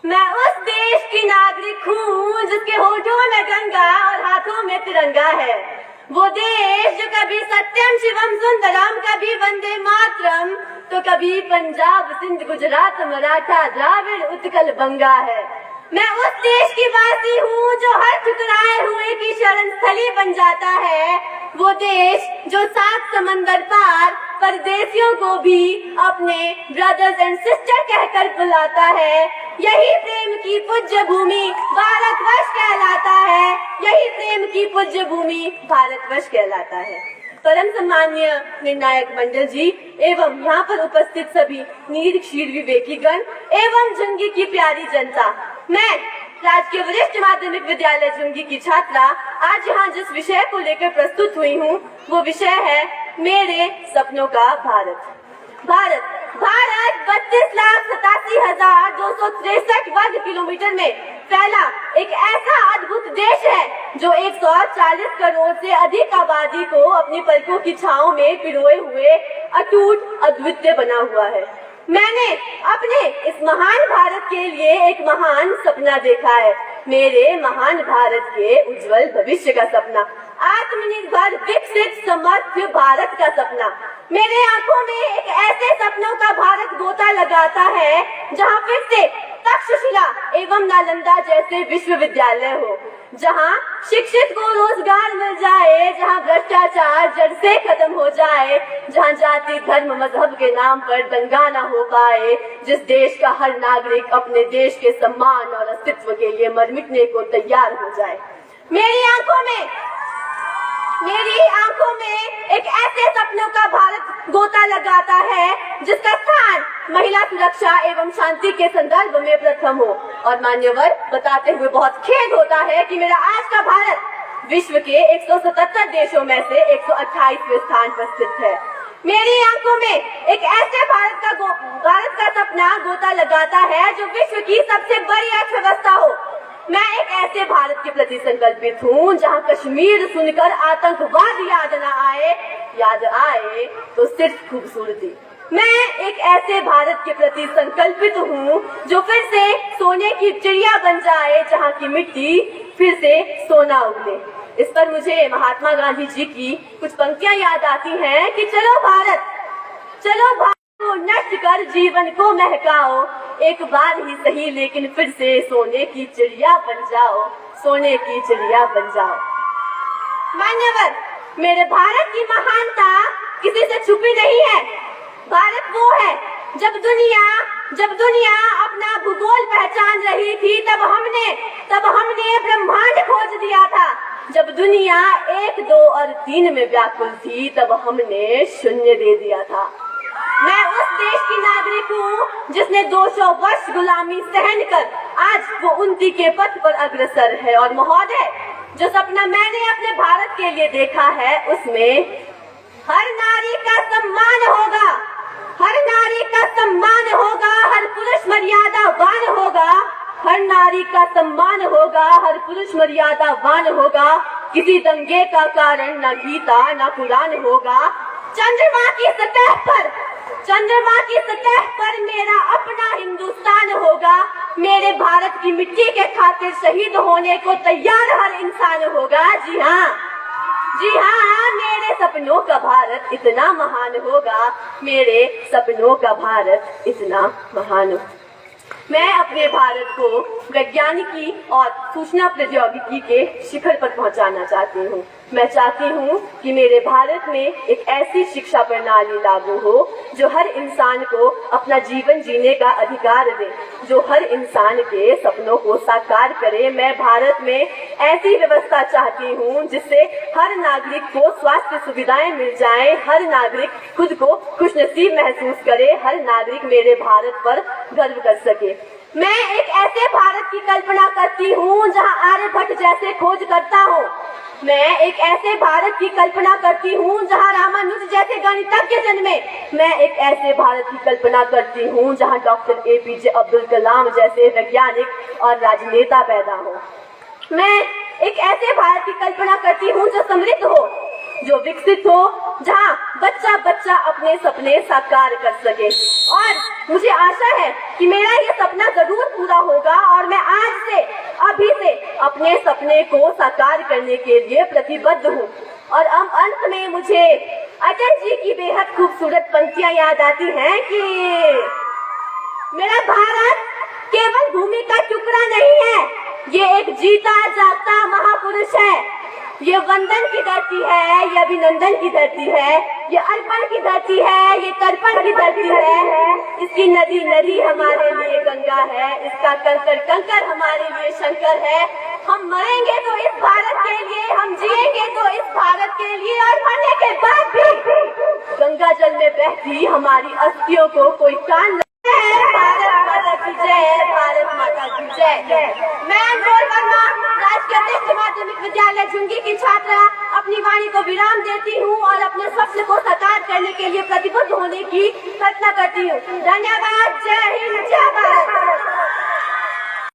मैं उस देश की नागरिक हूँ जिसके होठों में गंगा और हाथों में तिरंगा है। वो देश जो कभी सत्यम शिवम सुंदरम, कभी वंदे मातरम, तो कभी पंजाब सिंध गुजरात मराठा द्राविड़ उत्कल बंगा है। मैं उस देश की वासी हूँ जो हर ठुकराए हुए की शरण स्थली बन जाता है। वो देश जो 7 समंदर पार परदेशियों को भी अपने ब्रदर्स एंड सिस्टर कहकर बुलाता है। यही प्रेम की पूज्य भूमि भारतवर्ष कहलाता है। यही प्रेम की पूज्य भूमि भारतवर्ष कहलाता है। परम सम्माननीय निर्णायक मंडल जी एवं यहाँ पर उपस्थित सभी नीर क्षीर विवेकीगण एवं झुंगी की प्यारी जनता, मैं राजकीय वरिष्ठ माध्यमिक विद्यालय झुंगी की छात्रा आज यहाँ जिस विषय को लेकर प्रस्तुत हुई हूँ वो विषय है मेरे सपनों का भारत। भारत 32,87,263 वर्ग किलोमीटर में फैला एक ऐसा अद्भुत देश है जो 140 करोड़ से अधिक आबादी को अपनी पलकों की छांव में पिरोए हुए अटूट अद्वितीय बना हुआ है। मैंने अपने इस महान भारत के लिए एक महान सपना देखा है, मेरे महान भारत के उज्जवल भविष्य का सपना, आत्मनिर्भर विकसित समर्थ भारत का सपना। मेरे आंखों में एक ऐसे सपनों का भारत गोता लगाता है जहां फिर से तक्षशिला एवं नालंदा जैसे विश्वविद्यालय हो, जहां शिक्षित को रोजगार मिल जाए, जहां भ्रष्टाचार जड़ से खत्म हो जाए, जहां जाति धर्म मजहब के नाम पर दंगा न हो पाए, जिस देश का हर नागरिक अपने देश के सम्मान और अस्तित्व के लिए मर मिटने को तैयार हो जाए। मेरी आंखों में एक ऐसे सपनों का भारत गोता लगाता है जिसका स्थान महिला सुरक्षा एवं शांति के संदर्भ में प्रथम हो। और मान्यवर, बताते हुए बहुत खेद होता है कि मेरा आज का भारत विश्व के 177 देशों में से 128वें स्थान पर स्थित है। मेरी आंखों में एक ऐसे भारत का सपना गोता लगाता है जो विश्व की सबसे बड़ी अर्थव्यवस्था हो। मैं एक ऐसे भारत के प्रति संकल्पित हूँ जहाँ कश्मीर सुनकर आतंकवाद याद आए तो सिर्फ खूबसूरती। मैं एक ऐसे भारत के प्रति संकल्पित हूँ जो फिर से सोने की चिड़िया बन जाए, जहाँ की मिट्टी फिर से सोना उगले। इस पर मुझे महात्मा गांधी जी की कुछ पंक्तियाँ याद आती हैं कि चलो भारत को नष्ट कर जीवन को महकाओ, एक बार ही सही लेकिन फिर से सोने की चिड़िया बन जाओ, सोने की चिड़िया बन जाओ। मान्यवर, मेरे भारत की महानता किसी से छुपी नहीं है। भारत वो है जब दुनिया अपना भूगोल पहचान रही थी तब हमने ब्रह्मांड खोज दिया था। जब दुनिया 1, 2 और 3 में व्याकुल थी तब हमने शून्य दे दिया था। मैं उस देश की नागरिक हूँ जिसने 200 वर्ष गुलामी सहनकर आज वो उन्नति के पथ पर अग्रसर है। और महोदय, जो सपना मैंने अपने भारत के लिए देखा है उसमें हर नारी का सम्मान होगा, हर नारी का सम्मान होगा, हर पुरुष मर्यादावान होगा, हर नारी का सम्मान होगा, हर पुरुष मर्यादावान होगा। किसी दंगे का कारण न गीता न कुरान होगा। चंद्रमा की सतह पर मेरा अपना हिंदुस्तान होगा। मेरे भारत की मिट्टी के खातिर शहीद होने को तैयार हर इंसान होगा। जी हाँ, मेरे सपनों का भारत इतना महान होगा, मेरे सपनों का भारत इतना महान होगा। मैं अपने भारत को वैज्ञानिकी और सूचना प्रौद्योगिकी के शिखर पर पहुंचाना चाहती हूँ। मैं चाहती हूँ कि मेरे भारत में एक ऐसी शिक्षा प्रणाली लागू हो जो हर इंसान को अपना जीवन जीने का अधिकार दे, जो हर इंसान के सपनों को साकार करे। मैं भारत में ऐसी व्यवस्था चाहती हूँ जिससे हर नागरिक को स्वास्थ्य सुविधाएं मिल जाएं, हर नागरिक खुद को खुशनसीब महसूस करे, हर नागरिक मेरे भारत पर गर्व कर सके। मैं एक ऐसे भारत की कल्पना करती हूँ जहाँ आर्यभट्ट जैसे खोजकर्ता हो। मैं एक ऐसे भारत की कल्पना करती हूँ जहाँ रामानुज जैसे गणितज्ञ जन्मे। मैं एक ऐसे भारत की कल्पना करती हूँ जहाँ डॉक्टर APJ अब्दुल कलाम जैसे वैज्ञानिक और राजनेता पैदा हो। मैं एक ऐसे भारत की कल्पना करती हूँ जो समृद्ध हो, जो विकसित हो जहाँ बच्चा बच्चा अपने सपने साकार कर सके। और मुझे आशा है कि मेरा ये सपना जरूर पूरा होगा और मैं आज से अभी से अपने सपने को साकार करने के लिए प्रतिबद्ध हूँ। और अब अंत में मुझे अटल जी की बेहद खूबसूरत पंक्तियां याद आती हैं कि मेरा भारत केवल भूमि का टुकड़ा नहीं है, ये एक जीता जागता महापुरुष है। ये वंदन की धरती है, ये अभिनंदन की धरती है, ये अर्पण की धरती है, ये तर्पण की धरती है। इसकी नदी नदी हमारे लिए गंगा है, इसका कंकर कंकर हमारे लिए शंकर है। हम मरेंगे तो इस भारत के लिए, हम जिएंगे तो इस भारत के लिए, और मरने के बाद भी गंगा जल में बहती हमारी अस्थियों को कोई कान भारत माता की जय, भारत माता की जय। मैं अनमोल वर्मा, राजकीय वरिष्ठ माध्यमिक विद्यालय झुंगी की छात्रा, अपनी वाणी को विराम देती हूँ और अपने सपने को साकार करने के लिए प्रतिबद्ध होने की कल्पना करती हूँ। धन्यवाद। जय हिंद, जय भारत।